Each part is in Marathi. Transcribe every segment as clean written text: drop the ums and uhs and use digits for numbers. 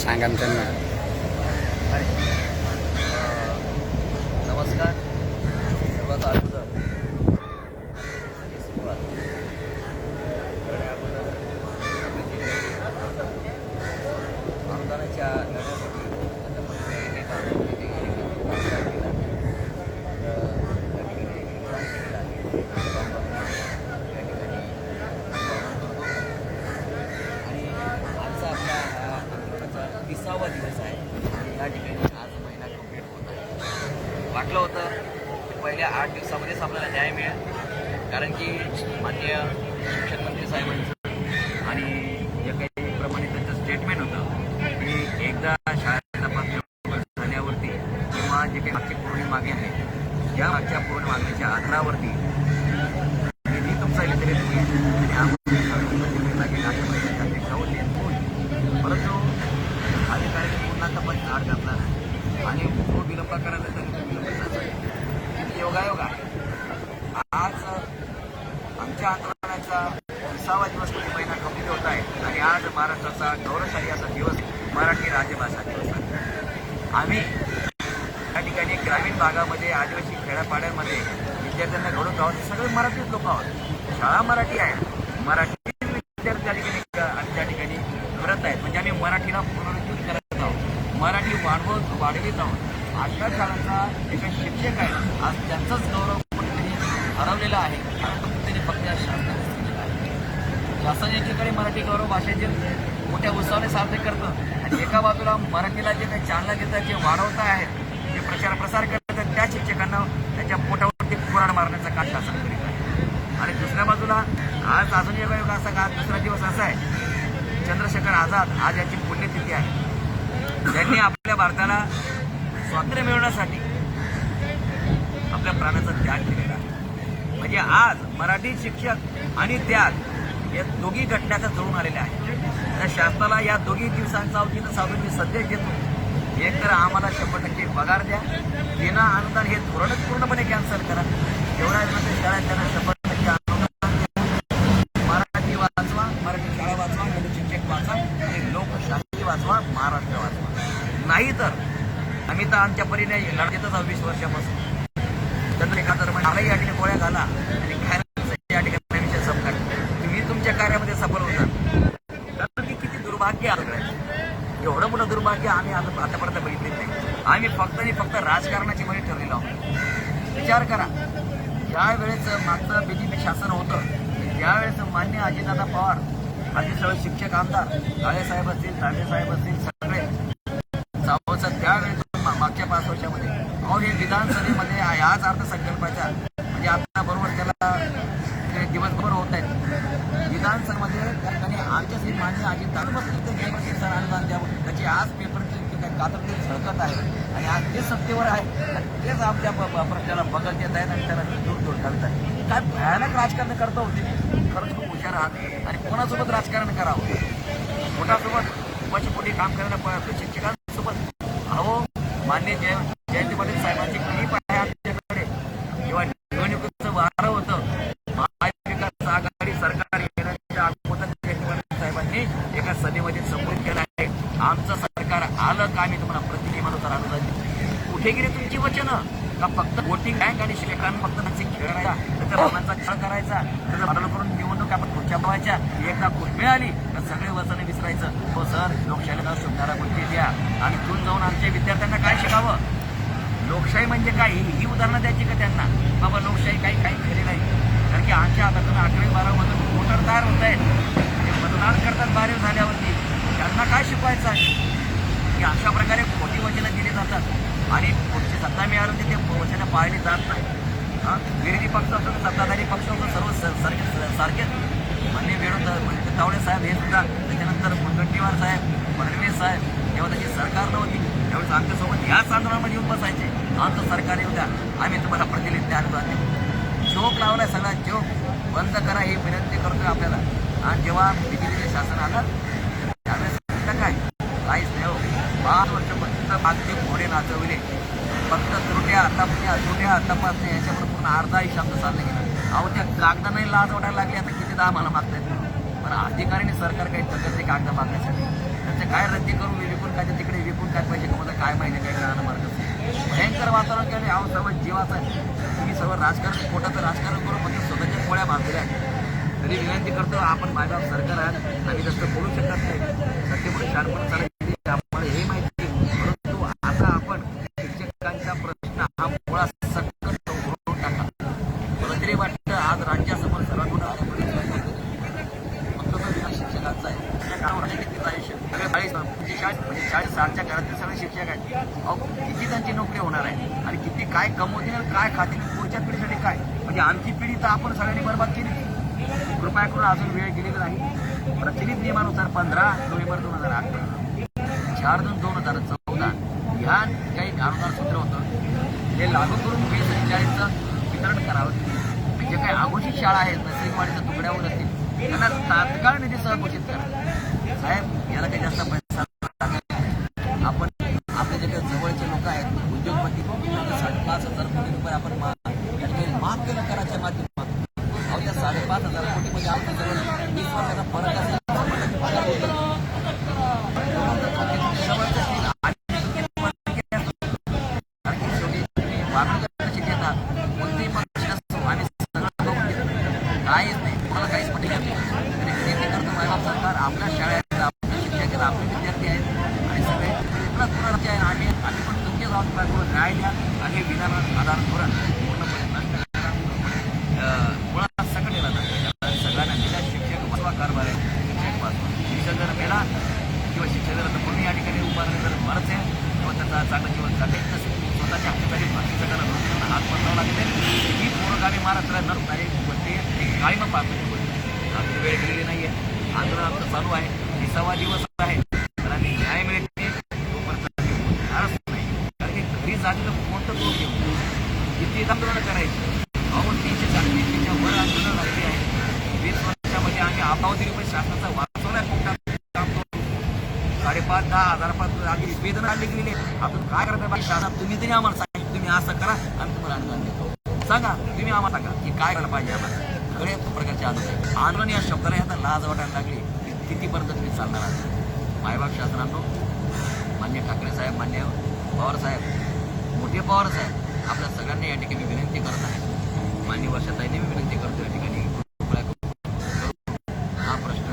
सांगा ना त्यांना. नमस्कार. सर्वात अगोदर सुरुवात करण्याअगोदर अनुदानाच्या लढ्यासाठी आता आणि आजचा आपला हा आंदोलनाचा 30वा दिवस आहे. या ठिकाणी आज महिना कंप्लीट होत आहे. वाटलं होतं की पहिल्या 8 दिवसामध्येच आपल्याला न्याय मिळेल, कारण की माननीय शिक्षण मंत्री साहेबांचं आणि जे काही प्रमाणे त्यांचं स्टेटमेंट होतं की एकदा शाळेचा प्राप्त झाल्यावरती किंवा जे काही मागची पूर्ण मागणी आहे या मागच्या पूर्ण मागणीच्या आधारावरती निधी तुमचा वितरित होईल आणि परंतु अधिकाऱ्यांनी पुन्हा तपास आड घातला आणि तो विलंब करायला तरी योगायोग आहे. आज आमच्या आंदोलनाचा 30वा दिवस महिना कंप्लीट होत आहे आणि आज महाराष्ट्राचा गौरवशाली असा दिवस मराठी राजभाषा दिवस आहे. आम्ही या ठिकाणी ग्रामीण भागामध्ये आदिवासी खेड्यापाड्यांमध्ये विद्यार्थ्यांना घडवत आहोत. सगळे मराठीच लोक आहोत. शाळा मराठी आहे. मराठी विद्यार्थी त्या ठिकाणी आम्ही त्या ठिकाणी करत आहेत. म्हणजे आम्ही मराठीला पुनरुज्जीवित करत आहोत. मराठी वाढवित आहोत. अशा शाळांचा एका शिक्षक आहे आज त्यांचाच गौरव कुठेतरी हरवलेला आहे, कारण तो कुठेतरी फक्त या शासनाने केलेला आहे. शासन एकीकडे मराठी गौरव भाषेचे मोठ्या उत्साहाने साजरे करतं आणि एका बाजूला मराठीला जे काही चालना देतात, जे वाढवता आहेत, जे प्रचार प्रसार करतात त्या शिक्षकांना त्याच्या पोटावरती कुऱ्हाड मारण्याचा काम शासन करीत आहे. आणि दुसऱ्या बाजूला आज अजून एक असा का दुसरा दिवस असा आहे, चंद्रशेखर आझाद आज याची पुण्यतिथी आहे. त्यांनी आपल्या भारताला स्वातंत्र्य मिळवण्यासाठी आपल्या प्राणाचा त्याग केलेला आहे. म्हणजे आज मराठी शिक्षक आणि त्याग या दोघी घटनाचा जुळून आलेल्या आहे. त्या शासनाला या दोघी दिवसांचा अवधीनं साधून मी संदेश देतो, एक तर आम्हाला 100% पगार द्या, देणं अनुदान हे धोरणच पूर्णपणे कॅन्सल करा. एवढ्या शाळा त्यांना 100% अनुदान द्या. मराठी वाचवा, मराठी शाळा वाचवा, मराठी शिक्षक वाचवा आणि लोकशाही वाचवा, महाराष्ट्र वाचवा. नाही तर आम्ही तर आमच्या परीने लढा देतच आहोत 20 वर्षापासून. त्यांना एखादा मलाही या ठिकाणी गोळ्या घाला आणि खायला या ठिकाणी विषय संपला तुम्ही तुमच्या कार्यामध्ये सफल होता. कारण की किती दुर्भाग्य आलं, एवढं मोठं दुर्भाग्य आम्ही आतापर्यंत बघितलेलं नाही. आम्ही फक्त आणि फक्त राजकारणाची बळी ठरलेलो आहोत. विचार करा, ज्या वेळेस मागचं बीजेपी शासन होतं त्यावेळेस मान्य अजितदादा पवार, अजित सगळे शिक्षक आमदार, काळेसाहेब असतील, तांबेसाहेब असतील, सगळे सावंत त्यावेळेस मागच्या 5 वर्षामध्ये अहो हे विधानसभेमध्ये याच अर्थसंकल्पाच्या म्हणजे आता बरोबर त्याला दिवसभर होत आहेत विधानसभेमध्ये त्या ठिकाणी आमच्यासाठी मान्य अजितदादा सर अनुदान द्यावं त्याची आज पेपरची कातरते झळकत आहे आणि आज ते सत्तेवर आहे आणि तेच आमच्या प्रश्नाला बगल देत आहेत आणि त्याला दूर घालत आहेत. काय भयानक राजकारण करता होते. खरंच खूप हुशार आहात आणि कोणासोबत राजकारण करावं, कोणासोबत पोटी काम करणाऱ्या शिक्षकांसोबत. अहो मान्य जयंती पाटील साहेबांची क्लिप आहे आमच्याकडे, जेव्हा निवडणुकीचं वारं होतं महाविकास आघाडी सरकार येण्याच्या अगोदर जयंती पाटील साहेबांनी एका सभेमध्ये संबोधित केलं आहे, आमचं सरकार आलं का आम्ही तुम्हाला प्रतिनिधीनुसार अनुदान देऊ. कुठे गेली तुमची वचनं? का फक्त वोटिंग बँक आणि शिक्षकांना फक्त नक्की खेळायचा, त्याच्या मनाचा छळ करायचा, त्याचा बदल करून निवडणूक आपण खुर्च्या बघायच्या, एकदा खुश मिळाली तर सगळे वचनं विसरायचं. हो सर, लोकशाहीला शोधणारा गोष्टी द्या आणि इथून जाऊन आमच्या विद्यार्थ्यांना काय शिकावं, लोकशाही म्हणजे काय ही उदाहरणं द्यायची का त्यांना? बाबा लोकशाही काही खरी नाही. कारण की आमच्या हातातून 11वी 12वी वोटर तयार होत आहेत, ते मतदान करतात 12वी झाल्यावरती, त्यांना काय शिकवायचं आहे की अशा प्रकारे खोटी वचनं दिली जातात आणि पुढची सत्ता मिळाली ते वचनं पाळली जात नाही. विरोधी पक्ष असो सत्ताधारी पक्ष असो सर्व सारखेच. माननीय विरोध तावडे साहेब हे सुद्धा, त्याच्यानंतर मुनगंटीवार साहेब, फडणवीस साहेब, जेव्हा त्याची सरकार नव्हती त्यावेळेस आमच्यासोबत याच आंदोलनामध्ये येऊन बसायचे, आमचं सरकार येऊ द्या, आम्ही तुम्हाला प्रतिनिधी अनुदान देऊ. जोक लावलाय सगळा जोक बंद करा ही विनंती करतोय आपल्याला. आणि जेव्हा बीजेपीचे शासन आलं त्यावेळेस काय काहीच नाही हो. 5 वर्ष फक्त मागचे घोडे नाचवले, फक्त त्रुट्या तपासण्या याच्यामुळे पूर्ण अर्धा आयुष्य चाललं गेलं. अहो त्या कागदाने लाज वाटायला लागली. आता किती दाम मला मागतायत, पण अधिकाऱ्यांनी सरकार काही तकत कागद मागण्यासाठी त्याचे काय रद्दी करून विकून काय तिकडे विकून काय पैसे कमवता काय माहिती काय करणार मार्ग भयंकर वातावरण केलं. अहो सर्व जीवाचं आहे. तुम्ही सर्व राजकारण पोटाचं राजकारण करून म्हणजे स्वतःच्या पोळ्या बांधलेल्या आहेत. तरी विनंती करतो आपण माझ्या सरकार आहात आम्ही जास्त बोलू शकत नाही. सत्तेमुळे शाळपण चालली आम्हाला हे माहिती. परंतु आता आपण शिक्षकांचा प्रश्न हा मुळा सकट उघडून टाका. मला तरी वाटतं आज राज्यासमोर सर्वांकडून फक्त शिक्षकांचा आहे. म्हणजे 40-60च्या घरातील सगळे शिक्षक आहेत. अहो किती त्यांची नोकरी होणार आहे आणि किती काय कमवतील आणि काय खातील पुढच्या पिढीसाठी काय. म्हणजे आमची पिढी तर आपण सगळ्यांनी बरबाद केली. कृपया करून अजून वेळ गेलेली नाही. प्रचलित नियमानुसार 15 नोव्हेंबर 2008 4/2/2014 ह्या काही अनुदान सूत्र होतं हे लागू करून 2047चं वितरण करावं. जे काही आघोषित शाळा आहेत नरसिंहवाडीच्या तुकड्यावर असतील त्यांना तात्काळ निधी सहघोषित करा. साहेब याला काही जास्त पैसा आपण आपल्या जे काही जवळचे लोक आहेत उद्योगपती 5,500 कोटी रुपये आपण माफ केलं कराच्या माध्यमातून. अहो या 5,500 कोटीमध्ये आमच्या जवळ 20 वर्षाचा फरक असेल. कोणतेही पक्ष असतो आम्ही सगळं काहीच नाही तुम्हाला काहीच पटेल सरकार आपल्या शाळेत आपल्या शिक्षक आपले विद्यार्थी आहेत आणि सगळे राज्य आहे. आम्ही पण तुमचे जाऊन न्याय द्या आणि विधान आधार धोरण पूर्णपणे नष्ट मुळात सकट येणार नाही. सगळ्यांना दिल्या शिक्षक बसवा कारभार आहे. शिक्षक बसवा शिक्षक जर मेला किंवा शिक्षक जर कोणी या ठिकाणी उभारले जर बरंच आहे किंवा त्याचा चांगलं जीवन चालेल तसं स्वतःच्या हक्कासाठी शिक्षकांना हात पडवावं लागेल. ही पूर्वगामी महाराष्ट्राला न नाही ते एक काळीमा पाहतो. आपली वेळ गेलेली नाही आहे. आंदोलन आमचं चालू आहे. 20वा दिवस आहे. तर आम्ही न्याय मिळत नाही तोपर्यंत फारच नाही. कारण की घरी झालेलं कोणतं तोड घेऊ किती आंदोलन करायची. अहो 300-300च्या वर आंदोलन झालेली आहे. 20 वर्षामध्ये आम्ही अबावधी रुपये शासनाचा वाचवलाय. काम 5,500-10,000 आधी निवेदन आले गेलेले. आपण काय करता पाहिजे शासन तुम्ही तरी आम्हाला सांगा तुम्ही असं करा आम्ही तुम्हाला अनुदान देतो. सांगा तुम्ही आम्हाला सांगा की काय करायला पाहिजे आम्हाला. सगळे प्रकारचे आंदोलन या शब्दाला आता लाज वाटायला लागली. कितीपर्यंत तुम्ही चालणार आहात. मायबाप शासनांनो मान्य ठाकरे साहेब मान्य पवार साहेब मोठे पवार साहेब आपल्या सगळ्यांना या ठिकाणी विनंती करत आहे. मान्य वर्षाताईंनी मी विनंती करतो या ठिकाणी हा प्रश्न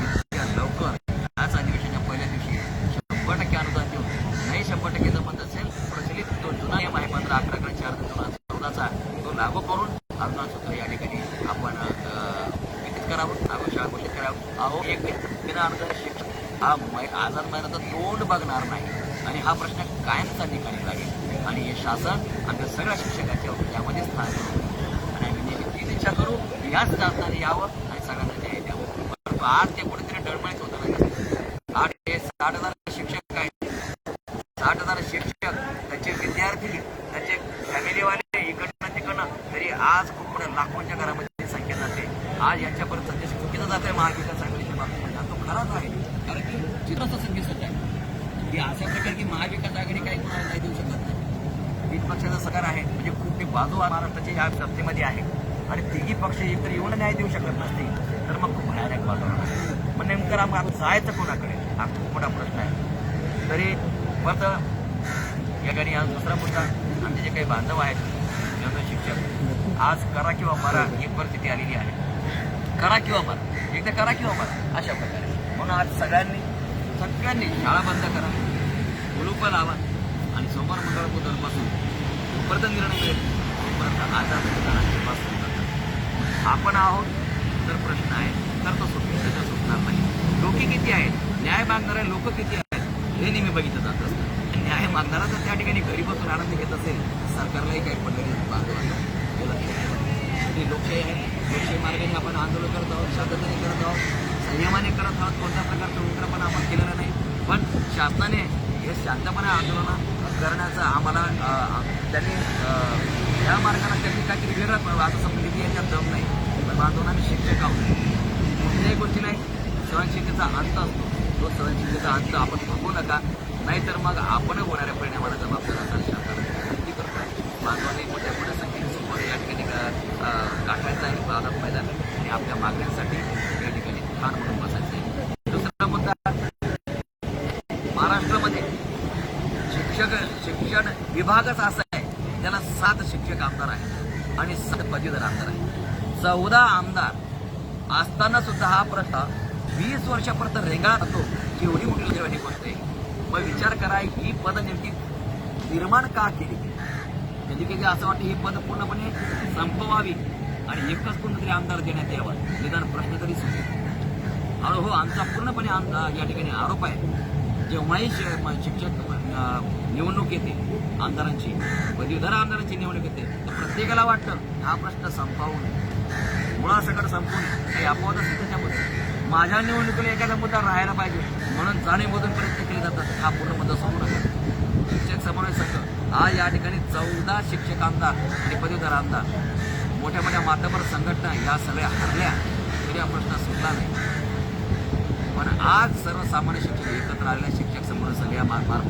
इतक्या लवकर याच अधिवेशनाच्या पहिल्या दिवशी 100% अनुदान देऊन नाही 100% जमत असेल प्रचलित तो जुना नियम आहे 15/11/4/2014चा तो लागू करून अनुदान सूत्र या ठिकाणी आपण वितरित करावं. शाळा घोषित करावं. अहो एक बिना अनुदान शिक्षक हा आझाद मैदानाचं तोंड बघणार नाही आणि हा प्रश्न कायमचा निकाली लागेल आणि हे शासन आमच्या सगळ्या शिक्षकांच्या त्यामध्ये स्थान आणि आम्ही नेहमी तीच इच्छा करू याच शासनाने यावं आणि सगळ्यांना न्याय द्यावं. परंतु आज ते कुठेतरी डळमळीत होतं नाही. 60,000 शिक्षक आहेत. 60,000 शिक्षक त्याचे विद्यार्थी त्याचे फॅमिलीवाले इकडनं तिकडनं तरी आज खूप लाखोंच्या घरामध्ये संख्या जाते. आज यांच्यापर्यंत सध्या चुकीचं जात आहे महाविकास आघाडीच्या बाबतीत आणि तो खराच आहे. कारण की चित्राचं संकेत आहे की अशा प्रकारे की महाविकास आघाडी काही कोणाला नाही देऊ शकत नाही. 3 पक्षाचं सरकार आहे म्हणजे खूप ती बाजू महाराष्ट्राची या सत्तेमध्ये आहे आणि तिघी पक्ष एकतर येऊन न्याय देऊ शकत नसतील तर मग खूप भयानक वातावरण आहे. मग नेमकं आपण जायचं कोणाकडे हा खूप मोठा प्रश्न आहे. तरी परत या ठिकाणी आज दुसरा मुद्दा आमचे जे काही बांधव आहेत शिक्षक आज करा किंवा मरा ही परिस्थिती आलेली आहे. करा किंवा मरा एकदा करा किंवा मरा अशा प्रकारे. म्हणून आज सगळ्यांनी शाळा बंद करा कुलूप लावा आणि सोमवार मंगळ बुधवारपासून परत निर्णय मिळेल तोपर्यंत आजापासून आपण आहोत. तर प्रश्न आहे तर तो त्याच्या सुटणार नाही. लोक किती आहेत न्याय मागणारे लोक किती आहेत हे नेहमी बघितलं जात असतं. न्याय मागणारा जर त्या ठिकाणी घरी बसून आनंद घेत असेल सरकारलाही काही पडलेली बांधवांना हे लक्षात ही लोकशाही आहे. लोकशाही मार्गाने आपण आंदोलन करत आहोत शांततेने करत आहोत संयमाने करत आहोत. कोणत्या प्रकारचं उग्रपण आपण केलेलं नाही. पण शासनाने हे शांतपणे आंदोलन करण्याचं आम्हाला त्यांनी ह्या मार्गाला त्यांनी काहीतरी वेगळं असं समजली की याच्यात दम नाही. पण बांधून आम्ही शिक्षक आहोत. कोणत्याही गोष्टी नाही सहनशीलतेचा अंत असतो. तो सहनशीलतेचा अंत आपण बघू नका नाहीतर मग आपण होणाऱ्या परिणामाला जबाबदार असाल शासनाला विनंती करतो आहे. बांधवांनी मोठ्या संख्येने समोर या ठिकाणी गाठायचं आहे बालक मैदान आणि आपल्या मागण्यांसाठी या ठिकाणी ठाण म्हणून बसायचं आहे. दुसरा मुद्दा विभागच असा आहे त्याला 7 शिक्षक आमदार आहेत आणि 7 पदवीधर आमदार आहेत. 14 आमदार असताना सुद्धा हा प्रश्न 20 वर्षापर्यंत रेंगाळत होतो की एवढी मोठी निर्वाही गोष्ट आहे. मग विचार करा ही पद नेमकी निर्माण का केली. कधी कधी असं वाटतं ही पद पूर्णपणे संपवावी आणि एकच कोणतरी आमदार देण्यात यावा, निदान प्रश्न तरी सुटेल. आणि हो, आमचा पूर्णपणे या ठिकाणी आरोप आहे जेव्हाही शिक्षक निवडणूक येते आमदारांची, पदवीधर आमदारांची निवडणूक येते तर प्रत्येकाला वाटतं हा प्रश्न संपवून मुळासकट संपवून काही अपवाद असते त्याच्यामध्ये माझ्या निवडणुकीला एखादा मुद्दा राहायला पाहिजे म्हणून जाणीवमधून प्रयत्न केले जातात. हा पूर्ण मुद्दा सोडू नका. शिक्षक समन्वय संघ हा या ठिकाणी 14 शिक्षक आमदार आणि पदवीधर आमदार मोठ्या मोठ्या मातबर संघटना या सगळ्या हरल्या तरी हा प्रश्न सुटला नाही. पण आज सर्वसामान्य शिक्षक एकत्र आलेल्या शिक्षक समन्वय संघ या मार्फत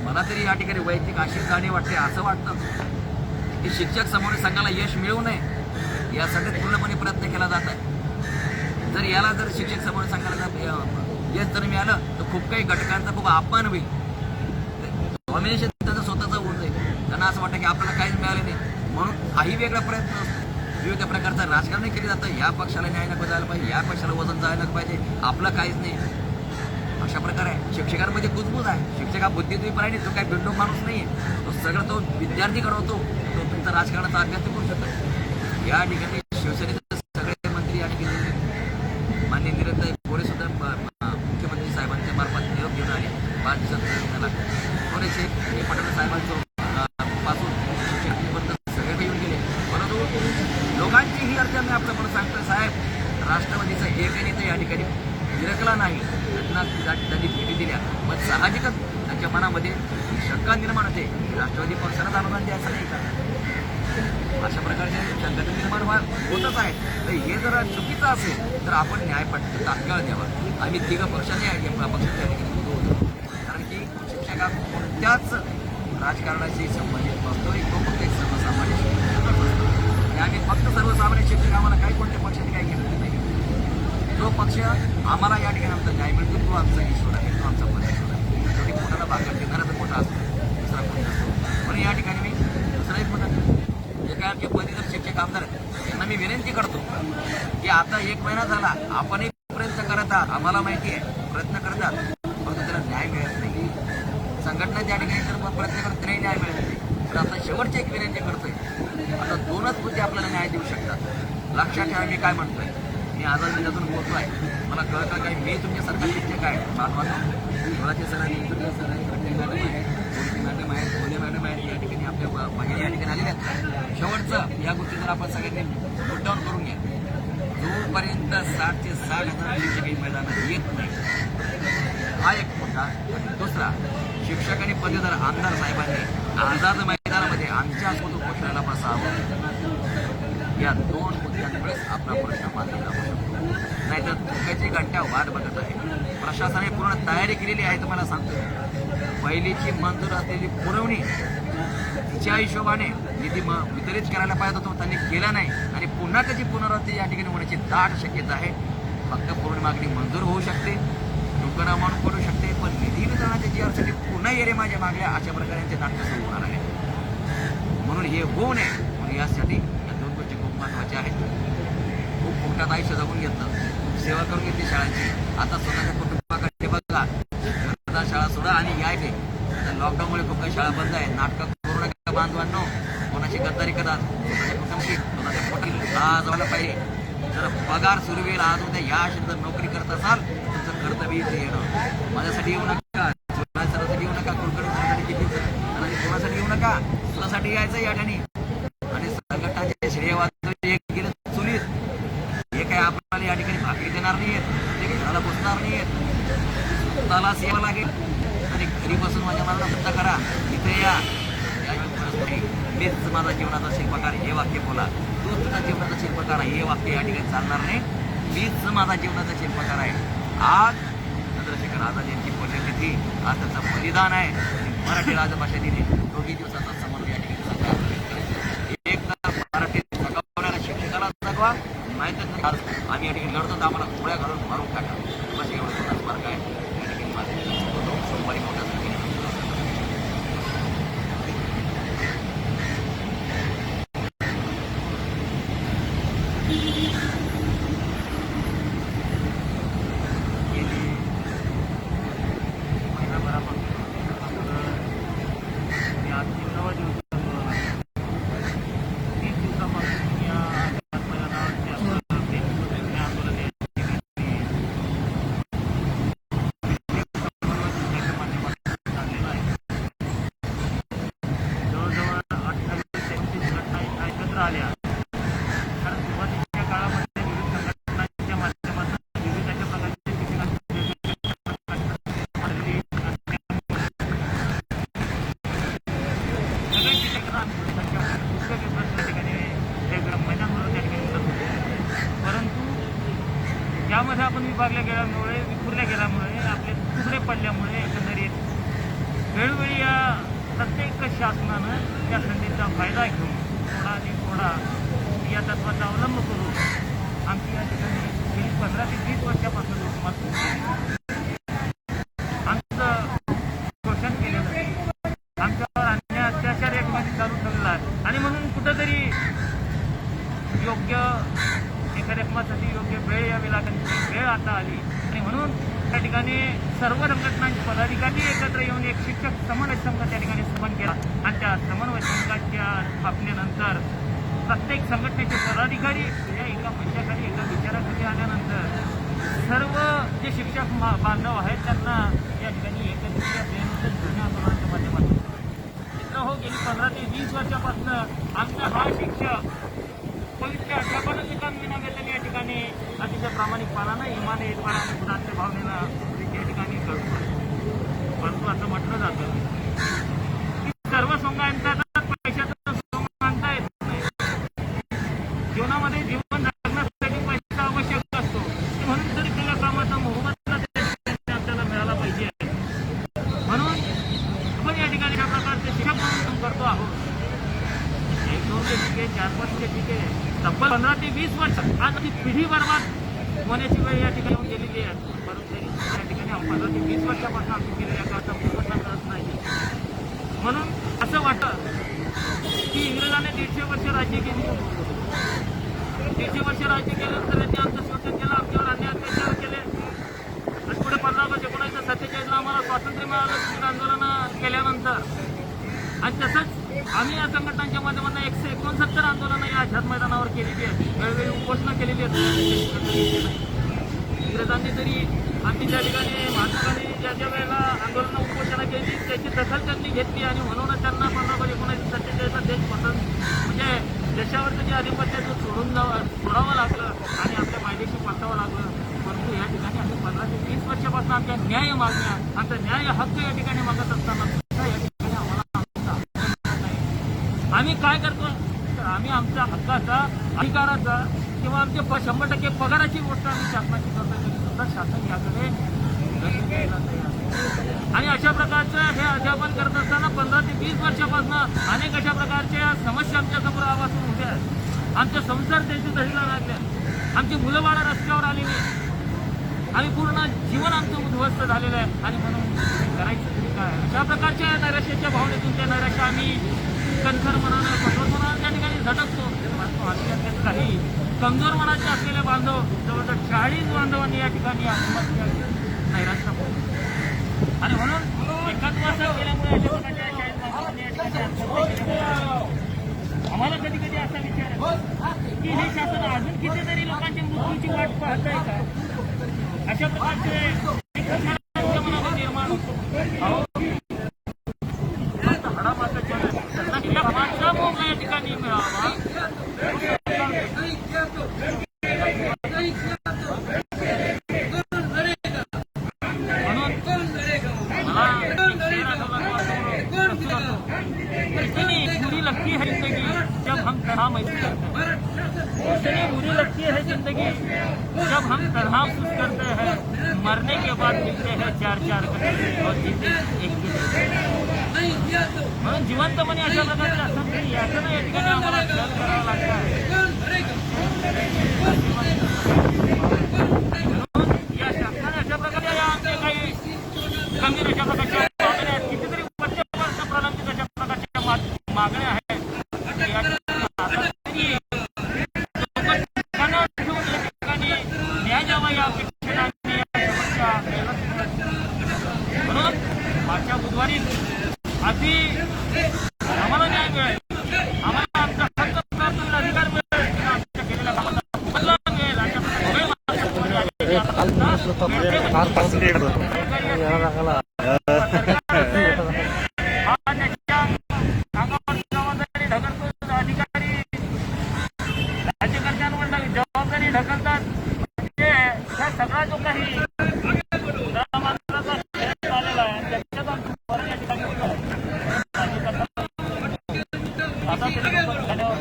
मला तरी या ठिकाणी वैयक्तिक अशी जाणीव वाटते, असं वाटतं की शिक्षक समन्वय संघाला यश मिळू नये यासाठी पूर्णपणे प्रयत्न केला जात आहे. जर याला जर शिक्षक समन्वय संघाला यश जर मिळालं तर खूप काही घटकांचा खूप अपमान होईल. डॉमिनेशन त्याचं स्वतःचं होऊन जाईल. त्यांना असं वाटतं की आपल्याला काहीच मिळालं नाही म्हणून काही वेगळा प्रयत्न असतो. विविध प्रकारचं राजकारण केलं जातं. या पक्षाला न्याय नको जायला पाहिजे, या पक्षाला वजन जायला पाहिजे, आपलं काहीच नाही अशा प्रकारे आहे. शिक्षकांमध्ये कुजबूज आहे. शिक्षक हा बुद्धिद्वीप आहे, तो काही बिंडोक माणूस नाही आहे. तो सगळं तो विद्यार्थी घडवतो, तो तुमचा राजकारणाचा अभ्यास करू शकतो. या ठिकाणी शिवसेनेचे सगळे मंत्री या ठिकाणी माननीय निरंतर गोरे सुद्धा मुख्यमंत्री साहेबांच्या मार्फत निरोप घेऊन आले. 5 दिवसात थोडेसे हे फडणवीस साहेबांचं पासून शिक्षकांपर्यंत सगळे काही येऊन गेले. परंतु लोकांची ही अर्थ मी आपल्याकडे सांगतो साहेब, राष्ट्रवादीचा एकही तर या ठिकाणी फिरकला नाही. त्यांना त्यांनी भेटी दिल्या मग साहजिकच त्यांच्या मनामध्ये शंका निर्माण होते की राष्ट्रवादी पक्षालाच अनुदान द्यायचं नाही का, अशा प्रकारचे शंका निर्माण होतच आहे. तर हे जर चुकीचं असेल तर आपण न्यायपट्टी तात्काळ द्यावा. आम्ही 3 पक्षाने पक्षाच्या ठिकाणी होतो, कारण की शिक्षक हा कोणत्याच राजकारणाशी संबंधित नसतो. तो फक्त एक सर्वसामान्य शिक्षक असतो आणि आम्ही फक्त सर्वसामान्य शिक्षक, आम्हाला काही कोणत्या पक्षाने काही घेतलं नाही. जो पक्ष आम्हाला या ठिकाणी आमचा न्याय मिळतो तो आमचा ईश्वर आहे, तो आमचा परमेश्वर आहे. शेवटी कोणाला भाकर देणारा तर मोठा असतो, दुसरा कोणी नसतो. म्हणून या ठिकाणी मी दुसरा एक म्हणत जे काय आमचे पदवीधर शिक्षक आमदार त्यांना मी विनंती करतो की आता 1 महिना झाला आपणही प्रयत्न करत आहात, आम्हाला माहिती आहे प्रयत्न करतात, परंतु त्याला न्याय मिळत नाही. संघटना ज्या ठिकाणी तर प्रयत्न करत नाही, न्याय मिळत नाही. तर आता शेवटची एक विनंती करतोय, आता 2च मुद्दे आपल्याला न्याय देऊ शकतात. लक्षात ठेवा मी काय म्हणतोय. मी आझाद जिल्ह्यातून बोलतो आहे, मला कळतं काय मी तुमच्यासारखा शिक्षक आहे. मुलाचे सर आहे, सर आहे, मॅडम आहे, गोष्टी मॅडम आहेत, बोले मॅडम आहेत, या ठिकाणी आपल्या महिला या ठिकाणी आलेल्या आहेत. शेवटचं या गोष्टी जर आपण सगळ्यांनी नोट डाऊन करून घ्या, जोपर्यंत 60 ते 60,000 शिक्षक मैदानात येत नाही हा एक मुद्दा. आणि दुसरा, शिक्षक आणि पदवीधर आमदार साहेबांनी आझाद मैदानामध्ये आमच्या सोबत पोषणाला बसावं. या 2 मुद्द्यांमुळेच आपला प्रश्न मानला जाऊ शकतो. नाहीतर धोक्याची घंटा वाट बघत आहे. प्रशासनाने पूर्ण तयारी केलेली आहे. तुम्हाला सांगतो, पहिलीची मंजूर असलेली पुरवणी तिच्या हिशोबाने निधी वितरित करायला पाहिजे होतो, त्यांनी केला नाही आणि पुन्हा त्याची पुनरावृत्ती या ठिकाणी होण्याची दाट शक्यता आहे. फक्त पूर्ण मागणी मंजूर होऊ शकते, टोकन अमाऊंट पडू शकते, पण निधी वितरणाची जी अडचणी पुन्हा येणे माझ्या मागल्या अशा प्रकारे नाट्य सुरू होणार आहे. म्हणून हे होऊ नये म्हणून यासाठी या 2 गोष्टी खूप महत्त्वाच्या आहेत. खूप मोठ्यात आयुष्य जगून घेतलं, खूप सेवा करून घेतली शाळांची. आता स्वतःच्या कुटुंबाकडे बघा, घरचा शाळा सोडा आणि या इथे लॉकडाऊनमुळे खूप काही शाळा बंद आहे. नाटकं करू नका बांधवांनो, कोणाची गद्दारी करा, स्वतःच्या कुटुंबाची स्वतःच्या पोटी आज व्हायला पाहिजे. जर पगार सुरू होईल आज उद्या या अशी जर नोकरी करत असाल तुमचं कर्तव्य इथे येणं. माझ्यासाठी येऊ नका, सरासाठी येऊ नका, कुलकर्णी सरासाठी किती आणि कोणासाठी येऊ नका, स्वतःसाठी यायचं या ठिकाणी. आणि संघटनाचे श्रेयवाद गेलं चुलीत, हे काय आपल्याला या ठिकाणी भाकरी देणार नाहीयेत, ते घराला बसणार नाहीयेत. स्वतःला सेवा लागेल आणि घरी बसून माझ्या मनाला सत्ता करा, इथे या. मीच माझा जीवनाचा शिल्पकार हे वाक्य बोला, तूच तुझा जीवनाचा शिल्पकार आहे हे वाक्य या ठिकाणी चालणार नाही. मीच माझा जीवनाचा शिल्पकार आहे. आज चंद्रशेखर आझाद यांची पुण्यतिथी, आज त्याचं बलिदान आहे. मराठी राजभाषा दिली, 2 दिवसाचा समन्वय या ठिकाणी एक तर मराठीत जगवणाऱ्या शिक्षकाला जगवा, माहिती आम्ही या ठिकाणी लढतो तर आम्हाला गोळ्या घालून मारून टाका, बस एवढं छोटाच मार्ग आहे या ठिकाणी. माझा सोमवारी मोठा एकत्र आल्या. कारण सुरुवातीच्या काळामध्ये विविध संघटनांच्या माध्यमातून विविध अशा प्रकारचे शिक्षणाचे सगळे शिक्षण त्या ठिकाणी वेगवेगळ्या मैदानावर त्या ठिकाणी होत होते. परंतु यामध्ये आपण विखुरल्या गेल्यामुळे आपले तुकडे पडल्यामुळे एकंदरीत वेळोवेळी या प्रत्येक शासनानं या संधीचा फायदा घेऊन थोडा या तत्वाचा अवलंब करून आमची या ठिकाणी गेली 15 ते 20 वर्षापासून लोकमत आमचं शोषण केलेलं आहे. आमच्यावर अन्याय अत्याचार या ठिकाणी चालू ठेवलेला आहे. आणि म्हणून कुठंतरी योग्य एखाद्या कामासाठी योग्य वेळ यावी लागेल, वेळ आता आली. आणि म्हणून त्या ठिकाणी सर्व संघटनांचे पदाधिकारी एकत्र येऊन एक शिक्षक समन्वय संघ त्या ठिकाणी स्थापन केला. आणि त्या समन्वय संघाच्या स्थापनेनंतर प्रत्येक संघटनेचे पदाधिकारी या एका मंचाखाली एका विचाराखाली आल्यानंतर सर्व जे शिक्षक बांधव आहेत त्यांना या ठिकाणी एकत्रित आंदोलनाच्या माध्यमातून मित्र हो गेली 15 ते 20 वर्षापासून आमचा हा शिक्षक पवित्र अध्यापनाचे काम विनावेतन या ठिकाणी अतिशय प्रामाणिकपणानं इमाने इतबारा आणि गुणाच्या भावनेनं या ठिकाणी करतो. परंतु असं म्हटलं जातं की सर्व सोंगांचा पैशाचा सोंग आणता येत नाही. जीवनामध्ये जीवन जगण्यासाठी पैसा आवश्यक असतो. म्हणून तरी त्याला कामाचा मोबदला आपल्याला मिळाला पाहिजे. म्हणून आपण या ठिकाणी अशा प्रकारचे शिक्षक म्हणून करतो आहोत. 1-2 ठीक आहे, 4-5 ठीक आहे, तब्बल 15 ते 20 वर्ष आज ती पिढी बर्बाद होण्याची वेळ या ठिकाणी गेलेली आहे. परंतु या ठिकाणी 15 ते 20 वर्षापासून आमची केलेल्या काळाचा मोबदला मिळत नाही. म्हणून असं वाटतं की इंग्रजांनी 150 वर्ष राज्य केली. 150 वर्ष राज्य केल्यानंतर त्यांनी आमचं शोषण केलं, आमच्यावर अन्याय अत्याचार केले. आणि पुढे 15 ऑगस्ट 1947 आम्हाला स्वातंत्र्य मिळालं विविध आंदोलनं केल्यानंतर. आणि तसंच आम्ही या संघटनांच्या माध्यमातून 169 आंदोलनं या आझाद मैदानावर केलेली आहेत. वेळोवेळी उपोषणं केलेली आहेत. इंग्रजांनी तरी आम्ही त्या ठिकाणी महात्मा गांधी ज्या वेळेला आंदोलनं उपोषणं केली त्याची दखल त्यांनी घेतली. आणि म्हणूनच त्यांना 15 ऑगस्ट 1947 देश म्हणजे देशावरचं जे आधिपत्य ते सोडावं लागलं आणि आपल्या मायदेशी परतावं लागलं. परंतु या ठिकाणी आम्ही 15 ते 20 वर्षापासून आमच्या न्याय मागण्या, आमचा न्याय हक्क या ठिकाणी मागत असताना सुद्धा या ठिकाणी आम्हाला आम्ही काय करतो तर आम्ही आमच्या हक्काचा अधिकाराचा किंवा आमच्या 100% पगाराची गोष्ट आम्ही शासनाची करतो. सुद्धा शासन याकडे लक्ष द्यायला तयार आहे. आणि अशा प्रकारचं हे अध्यापन करत असताना 15 ते 20 वर्षापासून अनेक अशा प्रकारच्या समस्या आमच्या समोर आवाजून उभ्या आहेत. आमचे संसार त्यांची दहीला लागल्या, आमची मुलं बाळं रस्त्यावर आलेली, आणि पूर्ण जीवन आमचं उद्ध्वस्त झालेलं आहे. आणि म्हणून करायचं तरी काय? अशा प्रकारच्या नैराश्याच्या भावनेतून त्या नैराश्य आम्ही कणखर मनानं कठोर मनानं त्या ठिकाणी झटकतो. आम्ही काही कमजोर मनाचे असलेले बांधव जवळजवळ 40 बांधवांनी या ठिकाणी आत्महत्या नैराश्य होतो. आणि म्हणून एकात्मता केल्यामुळे अशा प्रकारच्या 40 बांधवांनी या ठिकाणी आत्महत्या केल्यामुळे आम्हाला कधी कधी असा विचार आहे की हे शासन अजून कितीतरी लोकांच्या मृत्यूची वाट पाहत आहे का? अशा प्रकारचे मनामध्ये निर्माण होतो. हडामासाच्या मोग या ठिकाणी मिळावा बुरी लगती है जिंदगी जब हम तन्हा महसूस करते हैं. इतनी बुरी लगती है जिंदगी जब हम तन्हा महसूस करते हैं. मरने के बाद मिलते हैं 4-4 कदम और जीते एक म्हणून जिवंतपणे अशा प्रकारचे असतात तरी याचं या ठिकाणी आम्हाला विचार करावा लागला आहे. म्हणून या शासनाने अशा प्रकारे या आमच्या काही गंभीर अशा प्रकारच्या मागण्या आहेत. कितीतरी वर्ष प्रलंबित अशा प्रकारच्या मागण्या आहेत. न्याय द्यावा या अपेक्षेने म्हणून मागच्या बुधवारी अगदी आम्हाला न्याय मिळेल, आम्हाला आमचा हक्क प्राप्त अधिकार मिळेल, आमच्या केलेल्या कामाचा बदला मिळेल. अधिकारी सगळा जो काही माणसाचा खेळ झालेला आहे त्याच्यात आमचं स्मरण या ठिकाणी होतं आहे. आता ते लोक झाल्यावर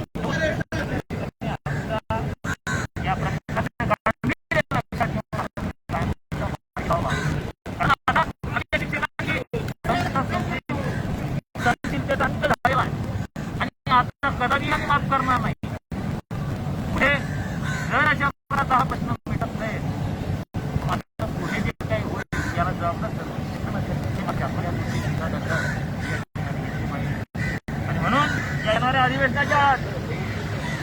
या प्रकारच्या गांभीर्य लक्षात ठेवून झालेला आहे आणि आता कदापि आम्ही माफ करणार नाही. पुढे जर अशा प्रकारचा हा प्रश्न मिटत नाही आता पुढे जे काही होईल याला जबाबदार आणि म्हणून येणाऱ्या अधिवेशनाच्या आत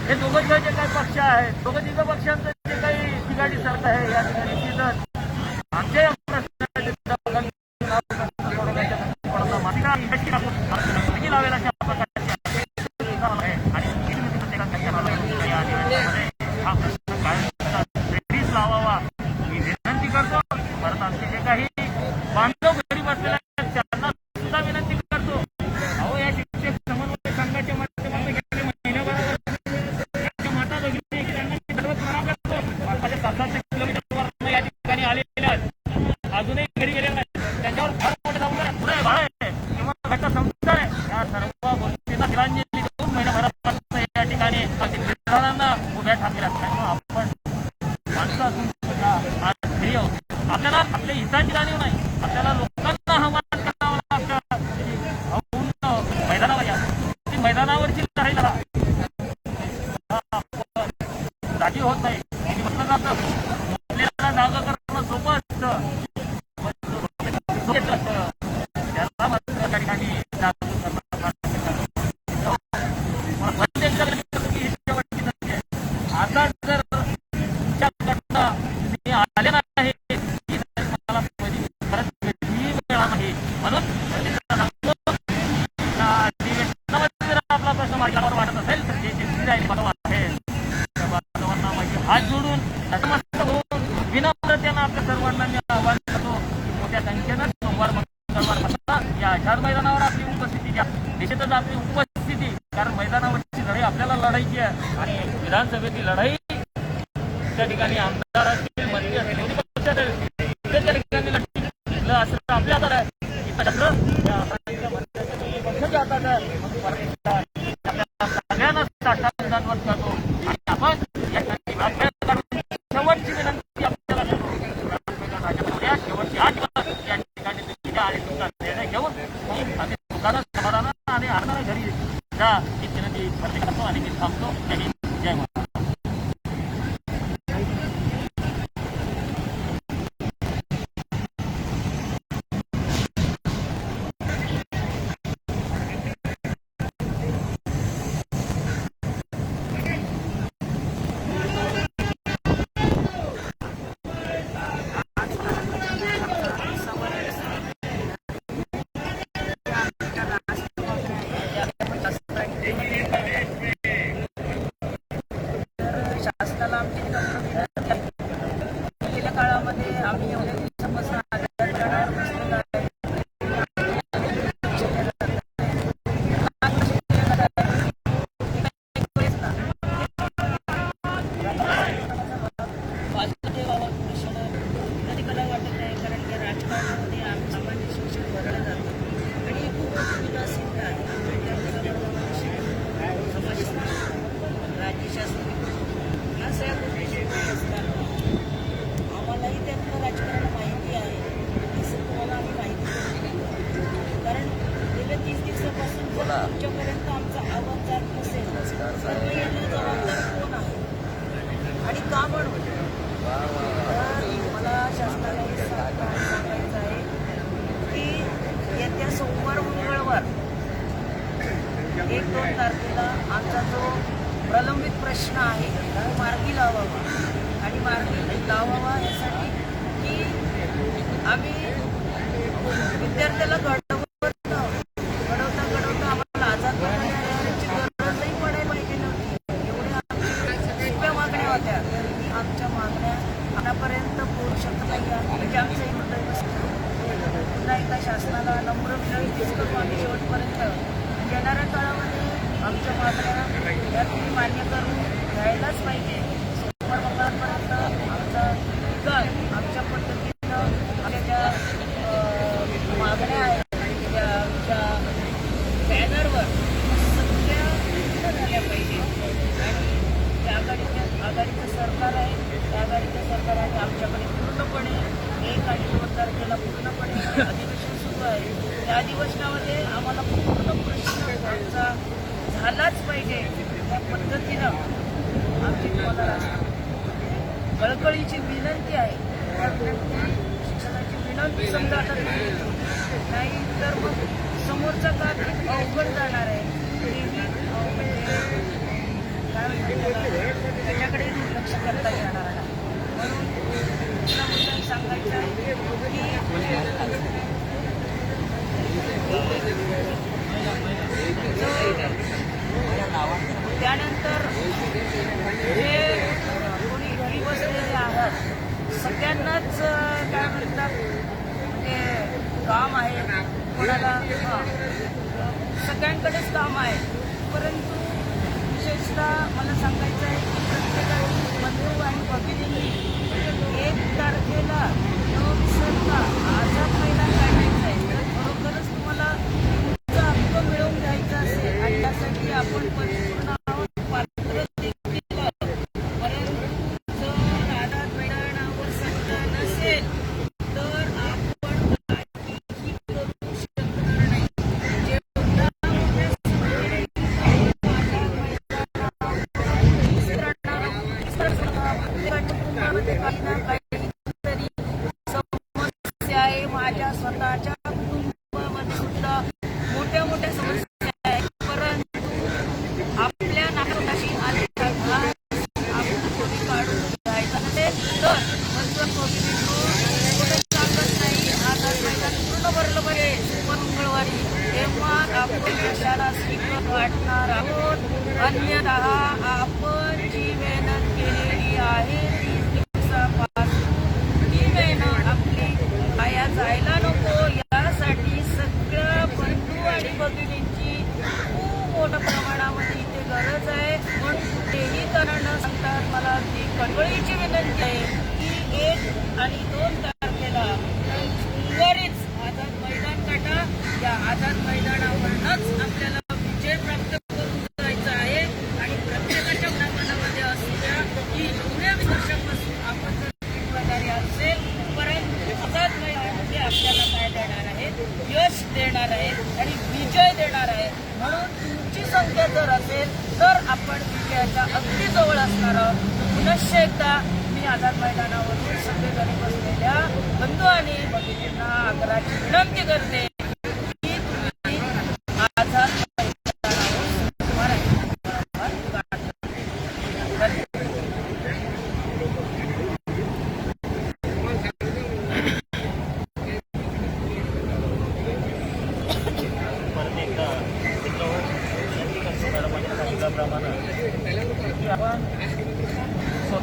हे दोघं जे काही पक्ष आहेत दोघं तिघं पक्षांचं जे काही तिघाडी सरकार आहे या ठिकाणी तिथं आमच्या प्रश्न लावेल अशा प्रकारचे आणि हा प्रश्न काय लावावा मी विनंती करतो. परत आमचे जे काही बांधव घरी बसलेले आहेत त्यांना सुद्धा विनंती करतो. अहो या शिक्षक समन्वय संघाच्या माध्यमातून गेले महिन्याभरात माता बघितली की त्यांना दररोज म्हणावं लागतो 500 किलोमीटर या ठिकाणी आलेले आहेत अजूनही घरी गेले नाही. त्यांच्यावर फार मोठे जाऊन पुढे भाळ आहे किंवा घटना संस्कार आहे या सर्व गोष्टींना तिलांजली देऊन महिन्याभरात या ठिकाणी निर्धारांना उभ्या ठाकल्या आपण माणसं असून आज घरी आहोत. आपल्याला आपल्या हिताची जाणीव नाही. आपल्याला लोकांना आव्हान करावं लागतं मैदानावर या ती मैदानावरची लढाई लढा जागी होत नाही. म्हटलं जातं आपल्याला जागा करणं सोपं असतं त्याला मात्र त्या ठिकाणी आता जर आले नाही मला परत मिळणार नाही म्हणून अधिवेशनामध्ये जर आपला प्रश्न माझ्यावर वाटत असेल तर ते जाईल बरोबर आहे. सर्वांना माझी हात जोडून नतमस्तक होऊन विनम्रतेनं आपल्या सर्वांना मी आवाहन करतो की मोठ्या संख्येनं सोमवार मंगळवार बसता या आझाद मैदानावर आपली उपस्थिती द्या. निश्चितच आपली उपस्थिती कारण मैदानावरची लढाई आपल्याला लढायची आहे आणि विधानसभेची लढाई त्या ठिकाणी आमदार असतील मंत्री असतील दोन्ही पक्षात त्या ठिकाणी लढतील असं आपल्या हातात आहे. पक्षाच्या हातात आहे आपल्या सगळ्यांना साष्टांगावर करतो आणि आपण शेवटची विनंती आपल्याला शेवटची 8 दिवस या ठिकाणी आणि तुमचा निर्णय घेऊन आम्ही दुकानं समाधानं आणि आनंदाने घरी जा ही विनंती करतो आणि मी थांबतो. जय हिंद जय महाराष्ट्र. शासनाला गेल्या काळामध्ये आम्ही एवढ्या दिवसापासून कधी मला वाटत आहे कारण की राजकारणामध्ये आम्ही सामान्य शिक्षण भरलं जातं आणि खूप विकासित आहे राज्य शासन या सगळ्या गोष्टी असतात. आम्हालाही त्यातलं राजकारण माहिती आहे तसं तुम्हाला आम्ही माहिती करू कारण गेल्या 30 दिवसापासून जर तुमच्यापर्यंत आमचा आवाज जात नसेल सर्व यांना जबाबदार कोण आहे आणि का म्हणून मला शासनालाही सांगायचं आहे की येत्या सोमवार मंगळवार 1-2 तारखेला आमचा जो प्रलंबित प्रश्न आहे तो मार्गी लावावा आणि मार्गी लावावा यासाठी की आम्ही विद्यार्थ्याला घडवता आम्हाला आझाद करण्याची गरजही पडायला पाहिजे नव्हती. एवढ्या सोप्या मागण्या होत्या आमच्या मागण्या आतापर्यंत पोहोचू शकत नाही म्हणजे आमचंही हृदय बसतं. पुन्हा एकदा शासनाला नम्र विनंती करू आम्ही शेवटपर्यंत येणाऱ्या काळामध्ये आमच्या मागण्या या तुम्ही मान्य करून घ्यायलाच पाहिजे. सोमवार मंगळवारपर्यंत आमचा विकास तारखेला पूर्णपणे अधिवेशन सुरू आहे. त्या अधिवेशनामध्ये आम्हाला पूर्ण प्रश्न आमचा झालाच पाहिजे. त्या पद्धतीनं आमची तुम्हाला कळकळीची विनंती आहे. शिक्षणाची विनंती समजा आता नाही तर मग समोरचा काळ अवघड जाणार आहे. काय म्हणतात त्याच्याकडे दुर्लक्ष करता येणार आहे. म्हणून दुसरा मुद्दा सांगायचा आहे की त्यानंतर जे कोणी घरी बसलेले आहात सगळ्यांनाच काय म्हणतात म्हणजे काम आहे. कोणाला सगळ्यांकडेच काम आहे. परंतु विशेषतः मला सांगायचं आहे की प्रत्येकाची बंधू आणि भगिनींनी 1 तारखेला न विसरता आझाद मैदान काढायचं आहे. तर खरोखरच तुम्हाला तुमचा हक्क मिळवून घ्यायचा असेल आणि त्यासाठी आपण परिपूर्ण पात्र देखील. परंतु जर आझाद मैदानावर सत्ता नसेल तर आपण काहीही करू शकणार नाही. काहीतरी समस्या आहे. माझ्या स्वतःच्या कुटुंबामध्ये सुद्धा मोठ्या मोठ्या समस्या आहेत. परंतु आपल्या नाकाशी आलेला घास आपण कोणी काढून घ्यायचा नसेल तर कुठे सांगत नाही. आझाद मैदान पूर्ण भरलं पाहिजे मंगळवारी. तेव्हा आपण देशाला स्वीकार वाटणार आहोत. अन्यथा आपण जी मेहनत केलेली आहे ती मेहनत आपली वाया जायला नको. यासाठी सगळ्या बंधू आणि भगिनींची खूप मोठ्या प्रमाणामध्ये इथे गरज आहे. म्हणून कुठेही कारण न सांगता मला ती कळकळीची विनंती आहे की 1 आणि 2 तारखेला सुंदरीच आझाद मैदान काढा. या आझाद मैदानावरूनच आपल्याला विजय प्राप्त करून जायचा आहे. आणि प्रत्येकाच्या मनामध्ये असलेल्या की जुन्या वर्षापासून आपण जर जिम्मेदारी असेल परंतु आझाद मैदान हे आपल्याला काय देणार आहेत, यश देणार आहेत आणि विजय देणार आहे. म्हणून तुमची संख्या जर असेल तर आपण विजयाच्या अगदी जवळ असणार आहोत. पुनश्च एकदा मी आझाद मैदानावरून सगळेजण बसलेल्या बंधू आणि भगिनींना आग्रहाची विनंती करते की तुम्ही आझाद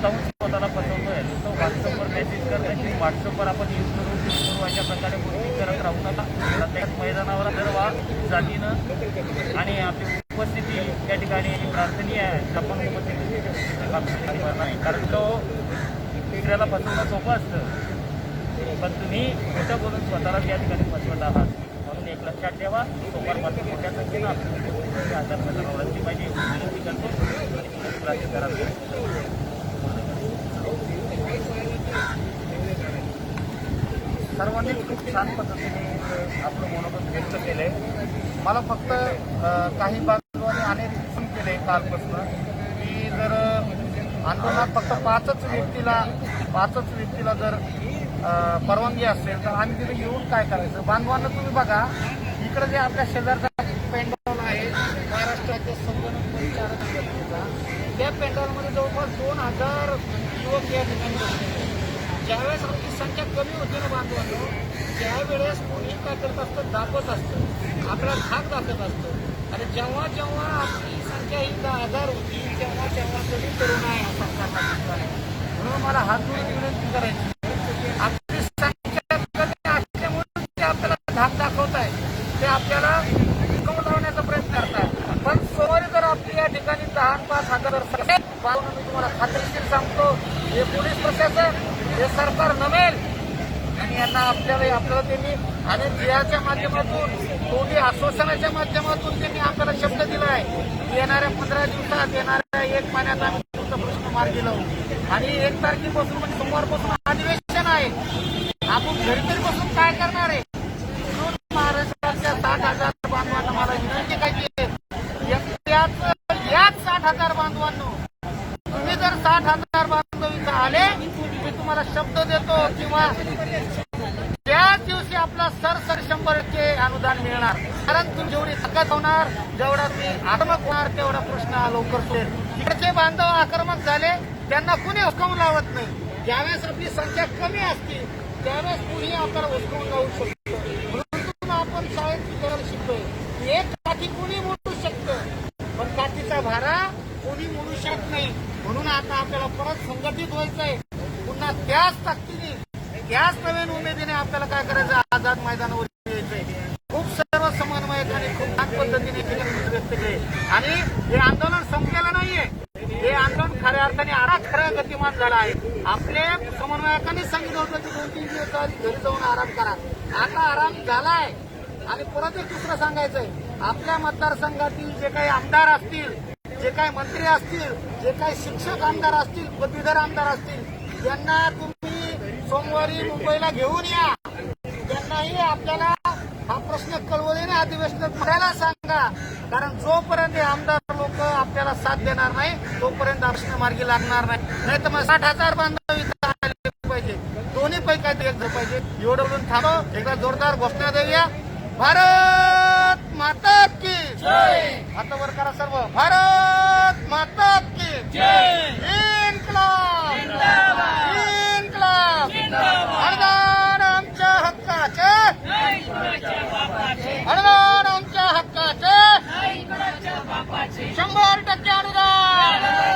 आपण स्वतःला फसवतोय. तो व्हॉट्सअपवर मेसेज करण्याची व्हॉट्सअपवर आपण यूज करू अशा प्रकारे गोष्टी करत राहू नका. प्रत्येक मैदानावर सर्व जातीनं आणि आपली उपस्थिती त्या ठिकाणी प्रार्थनीय आहे. आपण उपस्थिती नाही कारण तो दुसऱ्याला फसवणं सोपं असतं पण तुम्ही खोटं बोलून स्वतःला त्या ठिकाणी फसवत आहात. म्हणून एक लक्षात ठेवा. सोमवारपासून मोठ्या संख्येनं आपली आझाद मैदानावरची माझी विनंती करतो. सर्वांनी खूप छान पद्धतीने आपलं मनोगत व्यक्त केले. मला फक्त काही बाजूने अनेक सूचना केले कालपासून की जर आंदोलनात फक्त पाचच व्यक्तीला जर परवानगी असेल तर आम्ही तिथे येऊन काय करायचं. बांधवांना तुम्ही बघा इकडे जे आपल्या शेजारचा पेंडॉल आहे महाराष्ट्राच्या संगणक परिचारका त्या पेंडॉलमध्ये जवळपास 2000 युवक या ठिकाणी बसलेले. ज्यावेळेस आपली संख्या कमी होती ना बांधवांनो त्यावेळेस कोणी काय करत असतं दाखवत असतं आपला धाक दाखवत असतं. आणि जेव्हा जेव्हा आपली संख्या ही 10,000 होती तेव्हा कमी तरुण आहे हा सरकारला दिसला आहे. म्हणून मला हात जोडून विनंती करायची आपली संख्या कमी असल्यामुळे ते आपल्याला धाक दाखवत आहे. ते आपल्याला कमी लावण्याचा प्रयत्न करतात. पण सोमवारी जर आपली या ठिकाणी 10,000-5,000 मी तुम्हाला खात्रीशीर सांगतो हे पोलीस प्रशासन हे सरकार नमेल आणि यांना आपल्याला त्यांनी आणि जिहाच्या माध्यमातून कोणी आश्वासनाच्या माध्यमातून त्यांनी आपल्याला शब्द दिला आहे येणाऱ्या 15 दिवसात येणाऱ्या 1 महिन्यात आम्ही तुमचा प्रश्न मार्गी लावू. आणि 1 तारखेपासून म्हणजे सोमवारपासून अधिवेशन आहे. आपण घरी तरी बसून काय करणार आहे? म्हणून महाराष्ट्रातल्या 60,000 बांधवांना मला विनंती करायची आहे, याच 60,000 बांधवांनो, तुम्ही जर 60,000 बांधव इथं आले, मी तुम्हाला शब्द देतो किंवा त्याच दिवशी आपला सरसर 100% अनुदान मिळणार. कारण तुम्ही जेवढी ताकद होणार, जेवढा तुम्ही आक्रमक होणार, तेवढा प्रश्न लवकर सुटेल. तिकडचे बांधव आक्रमक झाले, त्यांना कुणी हुसकावून लावत नाही. ज्यावेळेस आपली संख्या कमी असते त्यावेळेस कुणी आपल्याला हुसकावून लावू शकतो. म्हणून आपण शाळेत करायला शिकतोय, एक काठी कुणी मोडू शकतं, पण काठीचा भारा कोणी मोडू शकत नाही. म्हणून आता आपल्याला परत संघटित व्हायचंय. पुन्हा त्याच ताकदीने, त्याच नवीन उमेदीने आपल्याला काय करायचं, आझाद मैदानावर यायचंय. खूप सर्व समन्वयकांनी खूप छान पद्धतीने केले व्यक्त केले. आणि हे आंदोलन संपलेलं नाहीये, हे आंदोलन खऱ्या अर्थाने खऱ्या गतिमान झालं आहे. आपल्या समन्वयकांनी सांगितलं होतं की 2-3 दिवस घरी जाऊन आराम करा. आता आराम झालाय. आणि परत एक दुसरं सांगायचंय, आपल्या मतदारसंघातील जे काही आमदार असतील, जे काही मंत्री असतील, जे काही शिक्षक आमदार असतील, पदवीधर आमदार असतील, त्यांना तुम्ही सोमवारी मुंबईला घेऊन या. त्यांनाही आपल्याला हा प्रश्न कळवळीने अधिवेशनात मांडायला सांगा. कारण जोपर्यंत हे आमदार लोक आपल्याला साथ देणार नाही, तोपर्यंत प्रश्न मार्गी लागणार नाही. नाही तर मग 60,000 बांधव इथं आले पाहिजे, दोन्ही पैकी काहीतरी एक झालं पाहिजे. एवढं बोलून थांबव, एकदा जोरदार घोषणा देऊया. भारत माता की जय. आता वर करा सर्व. भारत माता की जय. इन्क्लाब जिंदाबाद, इन्क्लाब जिंदाबाद. अनुदान आमच्या हक्काचे, अनुदान आमच्या हक्काचे, 100% अनुदान.